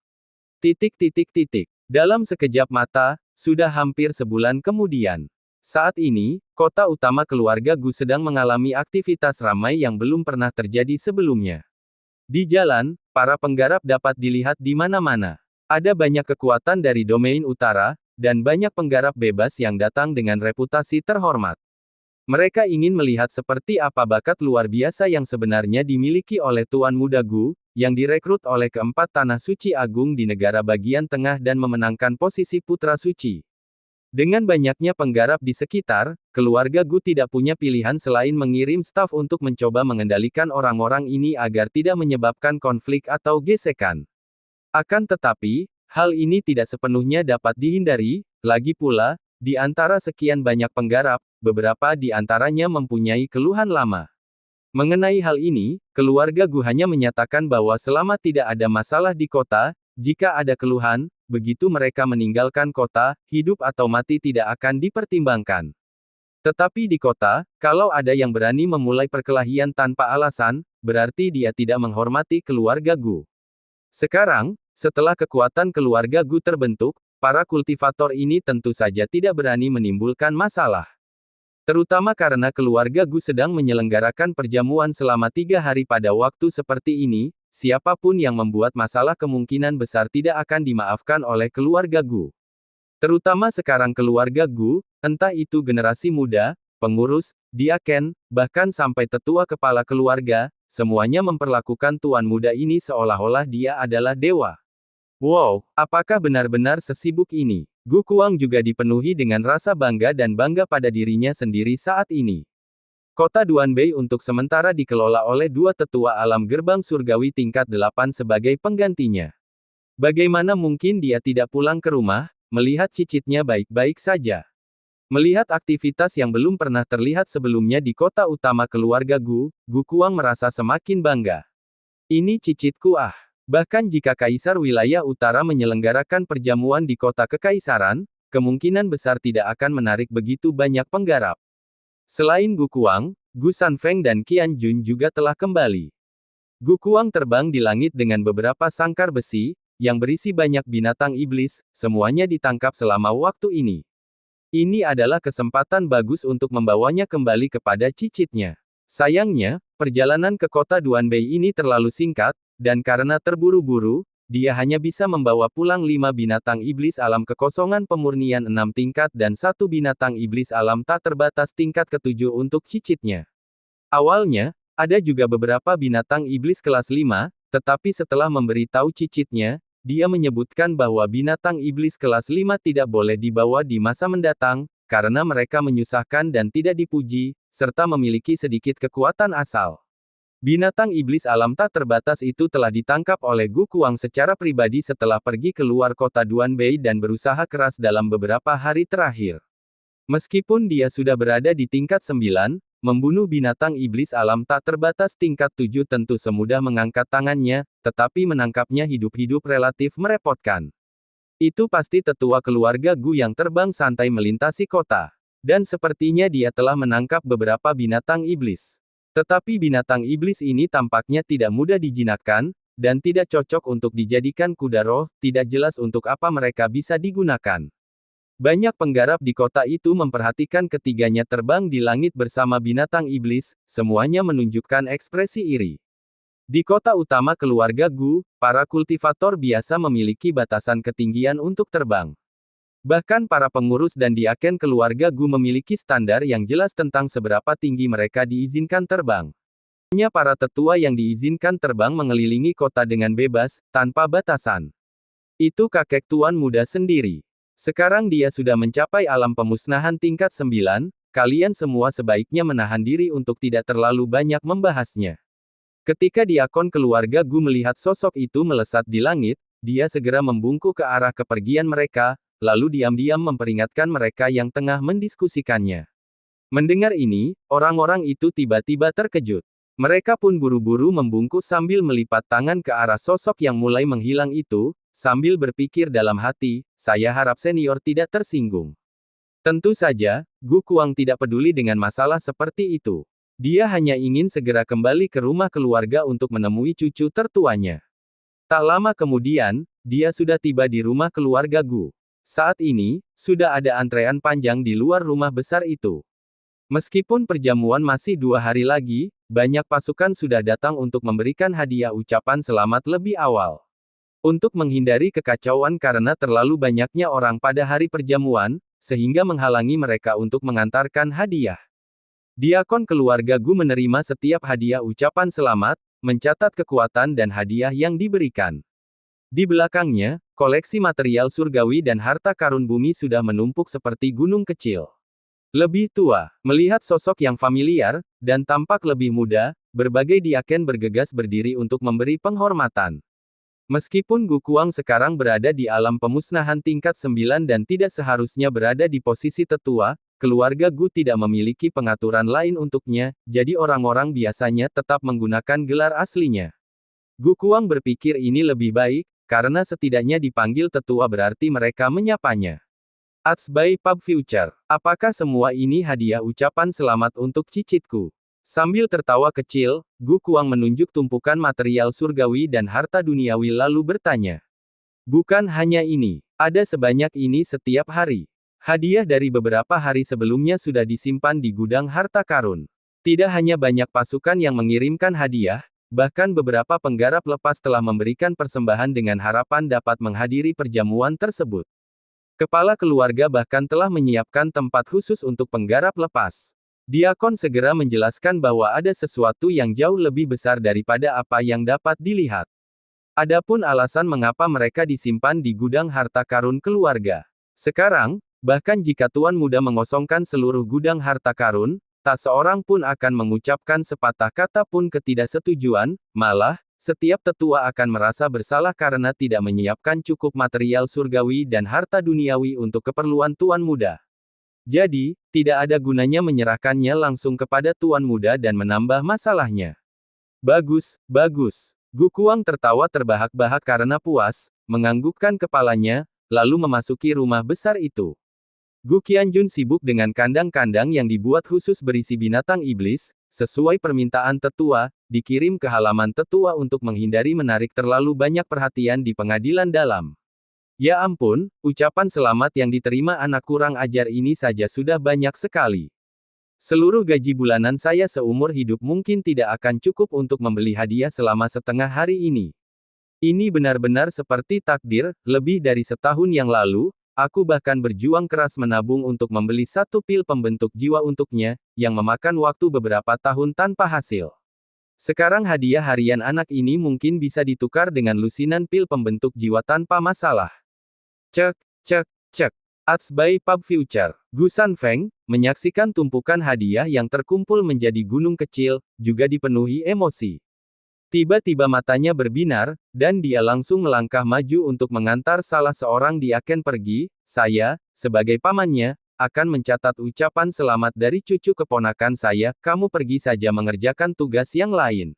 Dalam sekejap mata, sudah hampir sebulan kemudian. Saat ini, kota utama keluarga Gu sedang mengalami aktivitas ramai yang belum pernah terjadi sebelumnya. Di jalan, para penggarap dapat dilihat di mana-mana. Ada banyak kekuatan dari domain utara, dan banyak penggarap bebas yang datang dengan reputasi terhormat. Mereka ingin melihat seperti apa bakat luar biasa yang sebenarnya dimiliki oleh Tuan Muda Gu, yang direkrut oleh keempat tanah suci agung di negara bagian tengah dan memenangkan posisi putra suci. Dengan banyaknya penggarap di sekitar, keluarga Gu tidak punya pilihan selain mengirim staf untuk mencoba mengendalikan orang-orang ini agar tidak menyebabkan konflik atau gesekan. Akan tetapi, hal ini tidak sepenuhnya dapat dihindari, lagi pula, di antara sekian banyak penggarap, beberapa di antaranya mempunyai keluhan lama. Mengenai hal ini, keluarga Gu hanya menyatakan bahwa selama tidak ada masalah di kota, jika ada keluhan, begitu mereka meninggalkan kota, hidup atau mati tidak akan dipertimbangkan. Tetapi di kota, kalau ada yang berani memulai perkelahian tanpa alasan, berarti dia tidak menghormati keluarga Gu. Sekarang, setelah kekuatan keluarga Gu terbentuk, para kultivator ini tentu saja tidak berani menimbulkan masalah. Terutama karena keluarga Gu sedang menyelenggarakan perjamuan selama 3 hari pada waktu seperti ini, siapapun yang membuat masalah kemungkinan besar tidak akan dimaafkan oleh keluarga Gu. Terutama sekarang keluarga Gu, entah itu generasi muda, pengurus, diaken, bahkan sampai tetua kepala keluarga, semuanya memperlakukan tuan muda ini seolah-olah dia adalah dewa. Wow, apakah benar-benar sesibuk ini? Gu Kuang juga dipenuhi dengan rasa bangga dan bangga pada dirinya sendiri saat ini. Kota Duanbei untuk sementara dikelola oleh 2 tetua alam gerbang surgawi tingkat 8 sebagai penggantinya. Bagaimana mungkin dia tidak pulang ke rumah, melihat cicitnya baik-baik saja? Melihat aktivitas yang belum pernah terlihat sebelumnya di kota utama keluarga Gu Kuang merasa semakin bangga. Ini cicitku ah. Bahkan jika Kaisar Wilayah Utara menyelenggarakan perjamuan di kota kekaisaran, kemungkinan besar tidak akan menarik begitu banyak penggarap. Selain Gu Kuang, Gu Sanfeng dan Qian Jun juga telah kembali. Gu Kuang terbang di langit dengan beberapa sangkar besi, yang berisi banyak binatang iblis, semuanya ditangkap selama waktu ini. Ini adalah kesempatan bagus untuk membawanya kembali kepada cicitnya. Sayangnya, perjalanan ke kota Duanbei ini terlalu singkat, dan karena terburu-buru, dia hanya bisa membawa pulang 5 binatang iblis alam kekosongan pemurnian 6 tingkat dan 1 binatang iblis alam tak terbatas tingkat ke-7 untuk cicitnya. Awalnya, ada juga beberapa binatang iblis kelas 5, tetapi setelah memberitahu cicitnya, dia menyebutkan bahwa binatang iblis kelas 5 tidak boleh dibawa di masa mendatang, karena mereka menyusahkan dan tidak dipuji, serta memiliki sedikit kekuatan asal. Binatang iblis alam tak terbatas itu telah ditangkap oleh Gu Kuang secara pribadi setelah pergi keluar kota Duanbei dan berusaha keras dalam beberapa hari terakhir. Meskipun dia sudah berada di tingkat 9, membunuh binatang iblis alam tak terbatas tingkat 7 tentu semudah mengangkat tangannya, tetapi menangkapnya hidup-hidup relatif merepotkan. Itu pasti tetua keluarga Gu yang terbang santai melintasi kota. Dan sepertinya dia telah menangkap beberapa binatang iblis. Tetapi binatang iblis ini tampaknya tidak mudah dijinakkan, dan tidak cocok untuk dijadikan kuda roh, tidak jelas untuk apa mereka bisa digunakan. Banyak penggarap di kota itu memperhatikan ketiganya terbang di langit bersama binatang iblis, semuanya menunjukkan ekspresi iri. Di kota utama keluarga Gu, para kultivator biasa memiliki batasan ketinggian untuk terbang. Bahkan para pengurus dan diaken keluarga Gu memiliki standar yang jelas tentang seberapa tinggi mereka diizinkan terbang. Hanya para tetua yang diizinkan terbang mengelilingi kota dengan bebas, tanpa batasan. Itu kakek tuan muda sendiri. Sekarang dia sudah mencapai alam pemusnahan tingkat 9, kalian semua sebaiknya menahan diri untuk tidak terlalu banyak membahasnya. Ketika diakon keluarga Gu melihat sosok itu melesat di langit, dia segera membungkuk ke arah kepergian mereka, lalu diam-diam memperingatkan mereka yang tengah mendiskusikannya. Mendengar ini, orang-orang itu tiba-tiba terkejut. Mereka pun buru-buru membungkuk sambil melipat tangan ke arah sosok yang mulai menghilang itu, sambil berpikir dalam hati, saya harap senior tidak tersinggung. Tentu saja, Gu Kuang tidak peduli dengan masalah seperti itu. Dia hanya ingin segera kembali ke rumah keluarga untuk menemui cucu tertuanya. Tak lama kemudian, dia sudah tiba di rumah keluarga Gu. Saat ini, sudah ada antrean panjang di luar rumah besar itu. Meskipun perjamuan masih 2 hari lagi, banyak pasukan sudah datang untuk memberikan hadiah ucapan selamat lebih awal. Untuk menghindari kekacauan karena terlalu banyaknya orang pada hari perjamuan, sehingga menghalangi mereka untuk mengantarkan hadiah. Diakon keluarga Gu menerima setiap hadiah ucapan selamat, mencatat kekuatan dan hadiah yang diberikan. Di belakangnya, koleksi material surgawi dan harta karun bumi sudah menumpuk seperti gunung kecil. Lebih tua, melihat sosok yang familiar, dan tampak lebih muda, berbagai diaken bergegas berdiri untuk memberi penghormatan. Meskipun Gu Kuang sekarang berada di alam pemusnahan tingkat 9 dan tidak seharusnya berada di posisi tetua, keluarga Gu tidak memiliki pengaturan lain untuknya, jadi orang-orang biasanya tetap menggunakan gelar aslinya. Gu Kuang berpikir ini lebih baik, karena setidaknya dipanggil tetua berarti mereka menyapanya. Atsbai Pub Future, apakah semua ini hadiah ucapan selamat untuk cicitku? Sambil tertawa kecil, Gu Kuang menunjuk tumpukan material surgawi dan harta duniawi lalu bertanya. Bukan hanya ini, ada sebanyak ini setiap hari. Hadiah dari beberapa hari sebelumnya sudah disimpan di gudang harta karun. Tidak hanya banyak pasukan yang mengirimkan hadiah, bahkan beberapa penggarap lepas telah memberikan persembahan dengan harapan dapat menghadiri perjamuan tersebut. Kepala keluarga bahkan telah menyiapkan tempat khusus untuk penggarap lepas. Diakon segera menjelaskan bahwa ada sesuatu yang jauh lebih besar daripada apa yang dapat dilihat. Adapun alasan mengapa mereka disimpan di gudang harta karun keluarga. Sekarang, bahkan jika tuan muda mengosongkan seluruh gudang harta karun, tak seorang pun akan mengucapkan sepatah kata pun ketidaksetujuan, malah, setiap tetua akan merasa bersalah karena tidak menyiapkan cukup material surgawi dan harta duniawi untuk keperluan tuan muda. Jadi, tidak ada gunanya menyerahkannya langsung kepada tuan muda dan menambah masalahnya. Bagus, bagus. Gu Kuang tertawa terbahak-bahak karena puas, menganggukkan kepalanya, lalu memasuki rumah besar itu. Gu Qianjun sibuk dengan kandang-kandang yang dibuat khusus berisi binatang iblis, sesuai permintaan tetua, dikirim ke halaman tetua untuk menghindari menarik terlalu banyak perhatian di pengadilan dalam. Ya ampun, ucapan selamat yang diterima anak kurang ajar ini saja sudah banyak sekali. Seluruh gaji bulanan saya seumur hidup mungkin tidak akan cukup untuk membeli hadiah selama setengah hari ini. Ini benar-benar seperti takdir. Lebih dari setahun yang lalu, aku bahkan berjuang keras menabung untuk membeli satu pil pembentuk jiwa untuknya, yang memakan waktu beberapa tahun tanpa hasil. Sekarang hadiah harian anak ini mungkin bisa ditukar dengan lusinan pil pembentuk jiwa tanpa masalah. Cek, cek, cek. Ads by Pub Future. Gu Sanfeng, menyaksikan tumpukan hadiah yang terkumpul menjadi gunung kecil, juga dipenuhi emosi. Tiba-tiba matanya berbinar, dan dia langsung melangkah maju untuk mengantar salah seorang diaken pergi. Saya, sebagai pamannya, akan mencatat ucapan selamat dari cucu keponakan saya, kamu pergi saja mengerjakan tugas yang lain.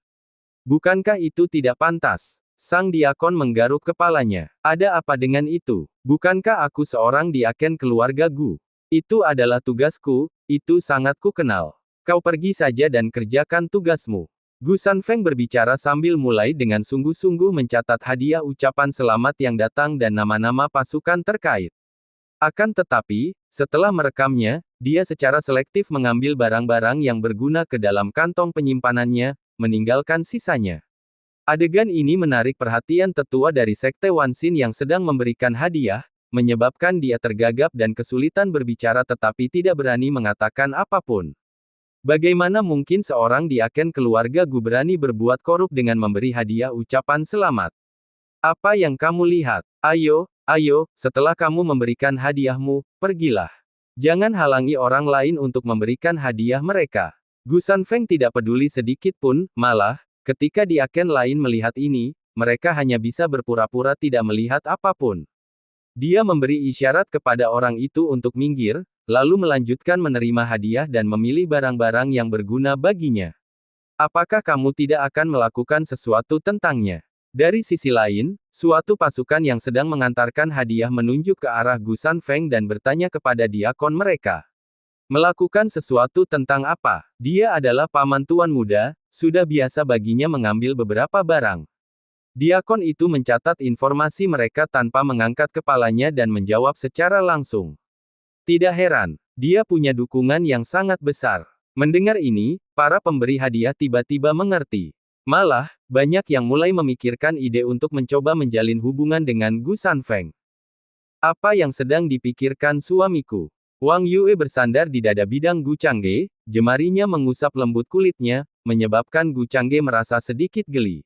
Bukankah itu tidak pantas? Sang diakon menggaruk kepalanya. Ada apa dengan itu? Bukankah aku seorang diaken keluarga Gu? Itu adalah tugasku, itu sangat ku kenal. Kau pergi saja dan kerjakan tugasmu. Gu Sanfeng berbicara sambil mulai dengan sungguh-sungguh mencatat hadiah ucapan selamat yang datang dan nama-nama pasukan terkait. Akan tetapi, setelah merekamnya, dia secara selektif mengambil barang-barang yang berguna ke dalam kantong penyimpanannya, meninggalkan sisanya. Adegan ini menarik perhatian tetua dari Sekte Wanxin yang sedang memberikan hadiah, menyebabkan dia tergagap dan kesulitan berbicara tetapi tidak berani mengatakan apapun. Bagaimana mungkin seorang diaken keluarga Gu berani berbuat korup dengan memberi hadiah ucapan selamat? Apa yang kamu lihat? Ayo, ayo, setelah kamu memberikan hadiahmu, pergilah. Jangan halangi orang lain untuk memberikan hadiah mereka. Gu Sanfeng tidak peduli sedikit pun, malah, ketika diaken lain melihat ini, mereka hanya bisa berpura-pura tidak melihat apapun. Dia memberi isyarat kepada orang itu untuk minggir, lalu melanjutkan menerima hadiah dan memilih barang-barang yang berguna baginya. Apakah kamu tidak akan melakukan sesuatu tentangnya? Dari sisi lain, suatu pasukan yang sedang mengantarkan hadiah menunjuk ke arah Gu Sanfeng dan bertanya kepada diakon mereka. Melakukan sesuatu tentang apa? Dia adalah paman tuan muda, sudah biasa baginya mengambil beberapa barang. Diakon itu mencatat informasi mereka tanpa mengangkat kepalanya dan menjawab secara langsung. Tidak heran, dia punya dukungan yang sangat besar. Mendengar ini, para pemberi hadiah tiba-tiba mengerti. Malah, banyak yang mulai memikirkan ide untuk mencoba menjalin hubungan dengan Gu Sanfeng. Apa yang sedang dipikirkan suamiku? Wang Yue bersandar di dada bidang Gu Changge, jemarinya mengusap lembut kulitnya, menyebabkan Gu Changge merasa sedikit geli.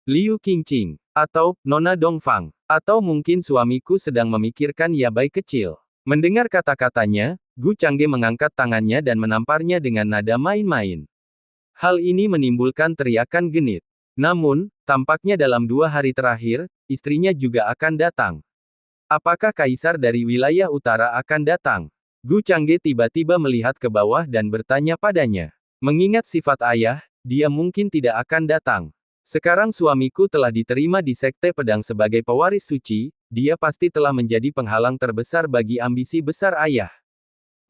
Liu Qingqing, atau Nona Dongfang, atau mungkin suamiku sedang memikirkan yabai kecil. Mendengar kata-katanya, Gu Changge mengangkat tangannya dan menamparnya dengan nada main-main. Hal ini menimbulkan teriakan genit. Namun, tampaknya dalam 2 hari terakhir, istrinya juga akan datang. Apakah kaisar dari wilayah utara akan datang? Gu Changge tiba-tiba melihat ke bawah dan bertanya padanya. Mengingat sifat ayah, dia mungkin tidak akan datang. Sekarang suamiku telah diterima di Sekte Pedang sebagai pewaris suci, dia pasti telah menjadi penghalang terbesar bagi ambisi besar ayah.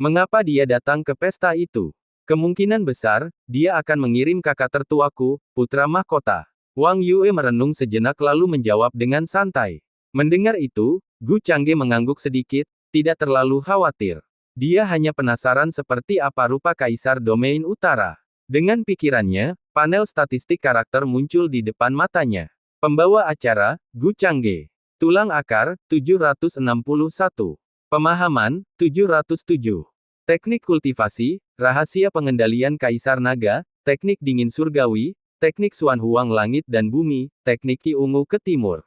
Mengapa dia datang ke pesta itu? Kemungkinan besar, dia akan mengirim kakak tertuaku, putra mahkota. Wang Yue merenung sejenak lalu menjawab dengan santai. Mendengar itu, Gu Changge mengangguk sedikit, tidak terlalu khawatir. Dia hanya penasaran seperti apa rupa kaisar domain utara. Dengan pikirannya, panel statistik karakter muncul di depan matanya. Pembawa acara, Gu Changge. Tulang akar, 761. Pemahaman, 707. Teknik kultivasi, rahasia pengendalian Kaisar Naga, teknik dingin surgawi, teknik Suan Huang langit dan bumi, teknik Ki Ungu ke timur.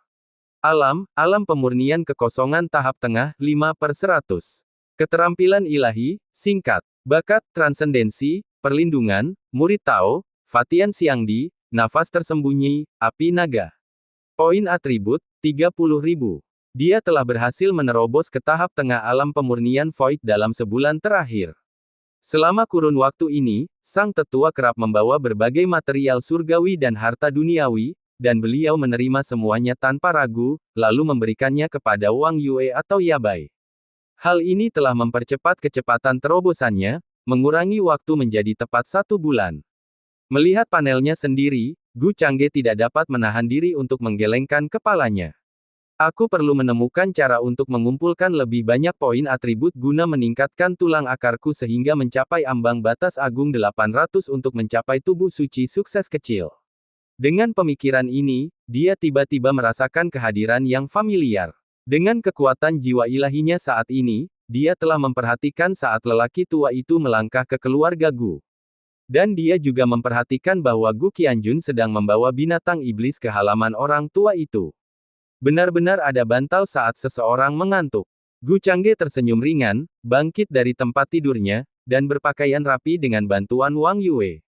Alam pemurnian kekosongan tahap tengah, 5/100. Keterampilan ilahi, singkat. Bakat, transendensi, perlindungan, murid Tao, Fatian Xiangdi, nafas tersembunyi, api naga. Poin atribut, 30.000. Dia telah berhasil menerobos ke tahap tengah alam pemurnian Void dalam sebulan terakhir. Selama kurun waktu ini, sang tetua kerap membawa berbagai material surgawi dan harta duniawi, dan beliau menerima semuanya tanpa ragu, lalu memberikannya kepada Wang Yue atau Yabai. Hal ini telah mempercepat kecepatan terobosannya, mengurangi waktu menjadi tepat 1 bulan. Melihat panelnya sendiri, Gu Changge tidak dapat menahan diri untuk menggelengkan kepalanya. Aku perlu menemukan cara untuk mengumpulkan lebih banyak poin atribut guna meningkatkan tulang akarku sehingga mencapai ambang batas agung 800 untuk mencapai tubuh suci sukses kecil. Dengan pemikiran ini, dia tiba-tiba merasakan kehadiran yang familiar. Dengan kekuatan jiwa ilahinya saat ini, dia telah memperhatikan saat lelaki tua itu melangkah ke keluarga Gu. Dan dia juga memperhatikan bahwa Gu Qianjun sedang membawa binatang iblis ke halaman orang tua itu. Benar-benar ada bantal saat seseorang mengantuk. Gu Changge tersenyum ringan, bangkit dari tempat tidurnya, dan berpakaian rapi dengan bantuan Wang Yue.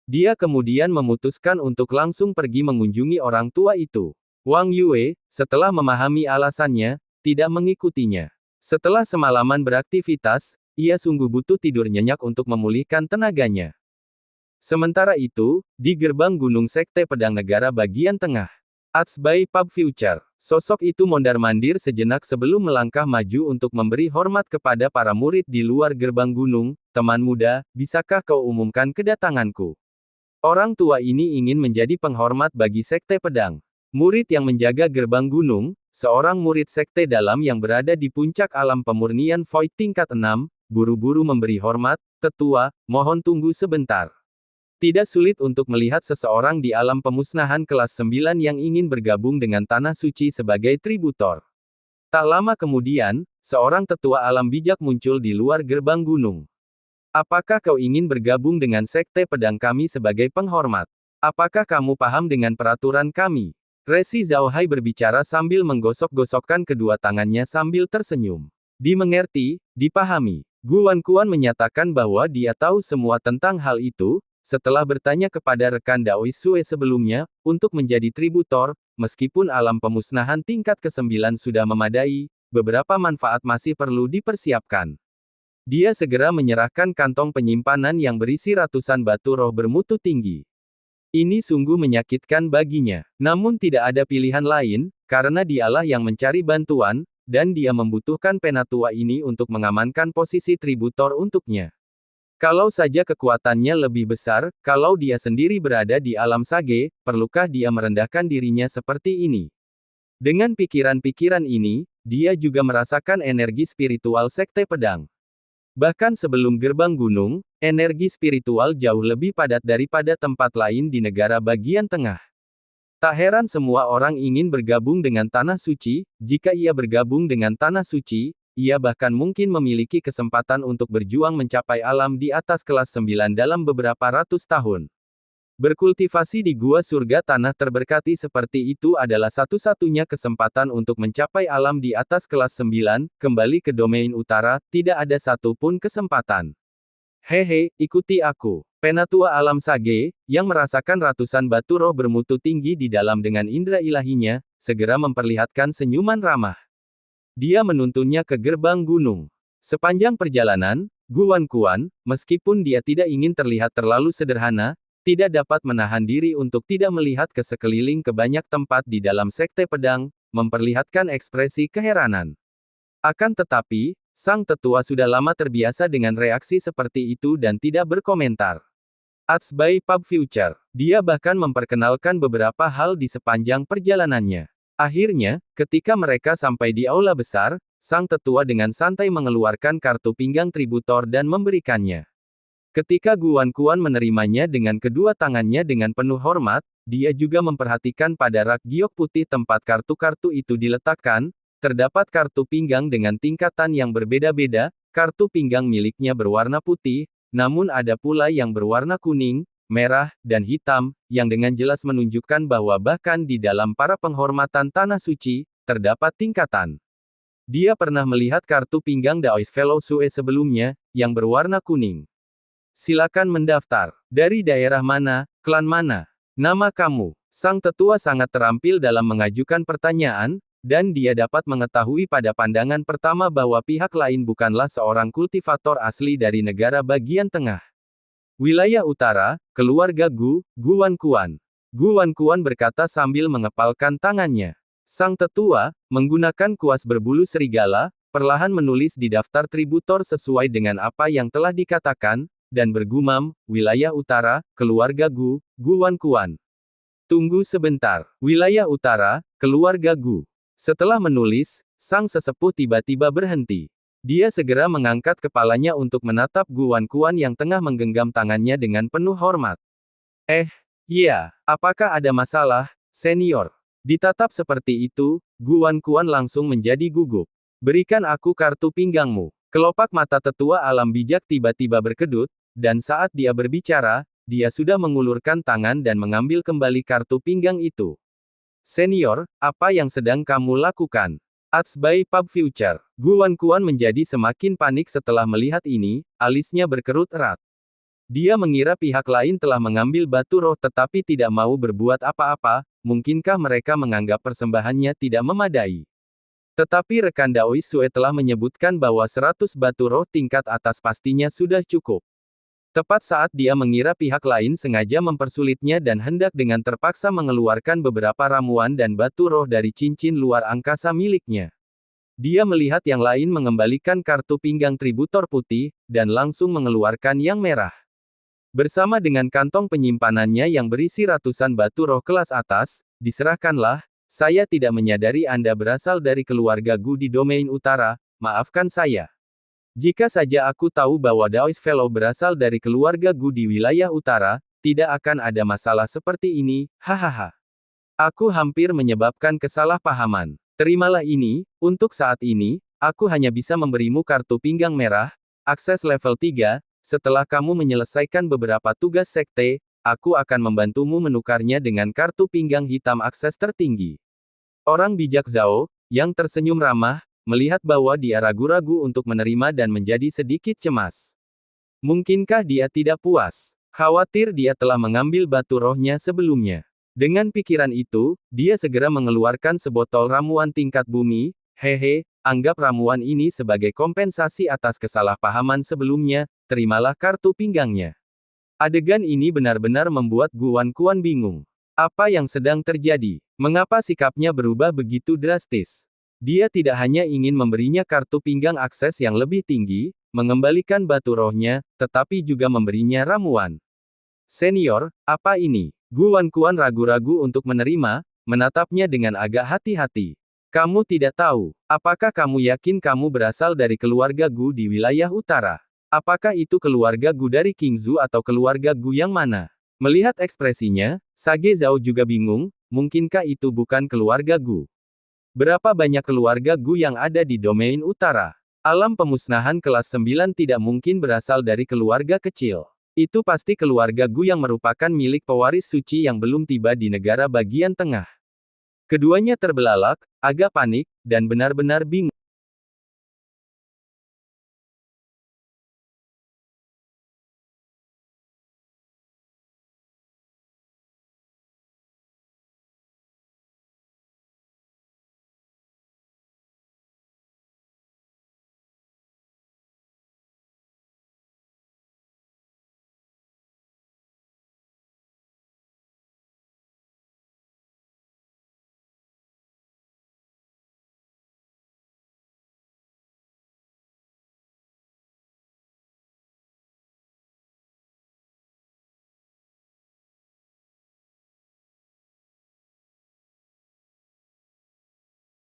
Dia kemudian memutuskan untuk langsung pergi mengunjungi orang tua itu. Wang Yue, setelah memahami alasannya, tidak mengikutinya. Setelah semalaman beraktivitas, ia sungguh butuh tidur nyenyak untuk memulihkan tenaganya. Sementara itu, di gerbang Gunung Sekte Pedang Negara bagian tengah, Atsbai Pub Future, sosok itu mondar-mandir sejenak sebelum melangkah maju untuk memberi hormat kepada para murid di luar gerbang gunung. Teman muda, bisakah kau umumkan kedatanganku? Orang tua ini ingin menjadi penghormat bagi Sekte Pedang. Murid yang menjaga gerbang gunung, seorang murid Sekte Dalam yang berada di puncak alam pemurnian Void tingkat 6, buru-buru memberi hormat. Tetua, mohon tunggu sebentar. Tidak sulit untuk melihat seseorang di alam pemusnahan kelas 9 yang ingin bergabung dengan Tanah Suci sebagai tributor. Tak lama kemudian, seorang tetua alam bijak muncul di luar gerbang gunung. Apakah kau ingin bergabung dengan Sekte Pedang kami sebagai penghormat? Apakah kamu paham dengan peraturan kami? Resi Zhao Hai berbicara sambil menggosok-gosokkan kedua tangannya sambil tersenyum. Dimengerti, dipahami. Gu Wankuan menyatakan bahwa dia tahu semua tentang hal itu. Setelah bertanya kepada rekan Daois Sue sebelumnya, untuk menjadi tributor, meskipun alam pemusnahan tingkat ke-9 sudah memadai, beberapa manfaat masih perlu dipersiapkan. Dia segera menyerahkan kantong penyimpanan yang berisi ratusan batu roh bermutu tinggi. Ini sungguh menyakitkan baginya. Namun tidak ada pilihan lain, karena dialah yang mencari bantuan, dan dia membutuhkan penatua ini untuk mengamankan posisi tributor untuknya. Kalau saja kekuatannya lebih besar, kalau dia sendiri berada di alam sage, perlukah dia merendahkan dirinya seperti ini? Dengan pikiran-pikiran ini, dia juga merasakan energi spiritual Sekte Pedang. Bahkan sebelum gerbang gunung, energi spiritual jauh lebih padat daripada tempat lain di negara bagian tengah. Tak heran semua orang ingin bergabung dengan Tanah Suci. Jika ia bergabung dengan Tanah Suci, ia bahkan mungkin memiliki kesempatan untuk berjuang mencapai alam di atas kelas 9 dalam beberapa ratus tahun. Berkultivasi di gua surga tanah terberkati seperti itu adalah satu-satunya kesempatan untuk mencapai alam di atas kelas 9, kembali ke domain utara, tidak ada satupun kesempatan. Hehe, ikuti aku. Penatua alam sage, yang merasakan ratusan batu roh bermutu tinggi di dalam dengan indera ilahinya, segera memperlihatkan senyuman ramah. Dia menuntunnya ke gerbang gunung. Sepanjang perjalanan, Gu Wankuan, meskipun dia tidak ingin terlihat terlalu sederhana, tidak dapat menahan diri untuk tidak melihat ke sekeliling ke banyak tempat di dalam Sekte Pedang, memperlihatkan ekspresi keheranan. Akan tetapi, sang tetua sudah lama terbiasa dengan reaksi seperti itu dan tidak berkomentar. Atsbai Pub Future. Dia bahkan memperkenalkan beberapa hal di sepanjang perjalanannya. Akhirnya, ketika mereka sampai di aula besar, sang tetua dengan santai mengeluarkan kartu pinggang tributor dan memberikannya. Ketika Gu Wankuan menerimanya dengan kedua tangannya dengan penuh hormat, dia juga memperhatikan pada rak giok putih tempat kartu-kartu itu diletakkan. Terdapat kartu pinggang dengan tingkatan yang berbeda-beda. Kartu pinggang miliknya berwarna putih, namun ada pula yang berwarna kuning, merah, dan hitam, yang dengan jelas menunjukkan bahwa bahkan di dalam para penghormatan Tanah Suci, terdapat tingkatan. Dia pernah melihat kartu pinggang Daoist Fellow Sue sebelumnya, yang berwarna kuning. Silakan mendaftar. Dari daerah mana, klan mana? Nama kamu. Sang tetua sangat terampil dalam mengajukan pertanyaan, dan dia dapat mengetahui pada pandangan pertama bahwa pihak lain bukanlah seorang kultivator asli dari negara bagian tengah. Wilayah utara, keluarga Gu Wankuan. Gu Wankuan berkata sambil mengepalkan tangannya. Sang tetua, menggunakan kuas berbulu serigala, perlahan menulis di daftar tributor sesuai dengan apa yang telah dikatakan, dan bergumam, wilayah utara, keluarga Gu Wankuan. Tunggu sebentar. Wilayah utara, keluarga Gu. Setelah menulis, sang sesepuh tiba-tiba berhenti. Dia segera mengangkat kepalanya untuk menatap Gu Wankuan yang tengah menggenggam tangannya dengan penuh hormat. Iya, apakah ada masalah, senior? Ditatap seperti itu, Gu Wankuan langsung menjadi gugup. Berikan aku kartu pinggangmu. Kelopak mata tetua alam bijak tiba-tiba berkedut, dan saat dia berbicara, dia sudah mengulurkan tangan dan mengambil kembali kartu pinggang itu. Senior, apa yang sedang kamu lakukan? By Pub Future. Gu Wankuan menjadi semakin panik setelah melihat ini, alisnya berkerut erat. Dia mengira pihak lain telah mengambil batu roh tetapi tidak mau berbuat apa-apa, mungkinkah mereka menganggap persembahannya tidak memadai. Tetapi rekan Dao Sue telah menyebutkan bahwa 100 batu roh tingkat atas pastinya sudah cukup. Tepat saat dia mengira pihak lain sengaja mempersulitnya dan hendak dengan terpaksa mengeluarkan beberapa ramuan dan batu roh dari cincin luar angkasa miliknya. Dia melihat yang lain mengembalikan kartu pinggang tributor putih, dan langsung mengeluarkan yang merah. Bersama dengan kantong penyimpanannya yang berisi ratusan batu roh kelas atas, diserahkanlah, saya tidak menyadari Anda berasal dari keluarga Gu di domain utara, maafkan saya. Jika saja aku tahu bahwa Daoist Fellow berasal dari keluarga Gu di wilayah utara, tidak akan ada masalah seperti ini, hahaha. Aku hampir menyebabkan kesalahpahaman. Terimalah ini, untuk saat ini, aku hanya bisa memberimu kartu pinggang merah, akses level 3, setelah kamu menyelesaikan beberapa tugas sekte, aku akan membantumu menukarnya dengan kartu pinggang hitam akses tertinggi. Orang bijak Zhao, yang tersenyum ramah, melihat bahwa dia ragu-ragu untuk menerima dan menjadi sedikit cemas. Mungkinkah dia tidak puas? Khawatir dia telah mengambil batu rohnya sebelumnya. Dengan pikiran itu, dia segera mengeluarkan sebotol ramuan tingkat bumi. Hehe, anggap ramuan ini sebagai kompensasi atas kesalahpahaman sebelumnya, terimalah kartu pinggangnya. Adegan ini benar-benar membuat Gu Wankuan bingung. Apa yang sedang terjadi? Mengapa sikapnya berubah begitu drastis? Dia tidak hanya ingin memberinya kartu pinggang akses yang lebih tinggi, mengembalikan batu rohnya, tetapi juga memberinya ramuan. Senior, apa ini? Gu Wankuan ragu-ragu untuk menerima, menatapnya dengan agak hati-hati. Kamu tidak tahu. Apakah kamu yakin kamu berasal dari keluarga Gu di wilayah utara? Apakah itu keluarga Gu dari Qingzu atau keluarga Gu yang mana? Melihat ekspresinya, Sage Zhao juga bingung, mungkinkah itu bukan keluarga Gu? Berapa banyak keluarga Gu yang ada di domain utara? Alam pemusnahan kelas 9 tidak mungkin berasal dari keluarga kecil. Itu pasti keluarga Gu yang merupakan milik pewaris suci yang belum tiba di negara bagian tengah. Keduanya terbelalak, agak panik, dan benar-benar bingung.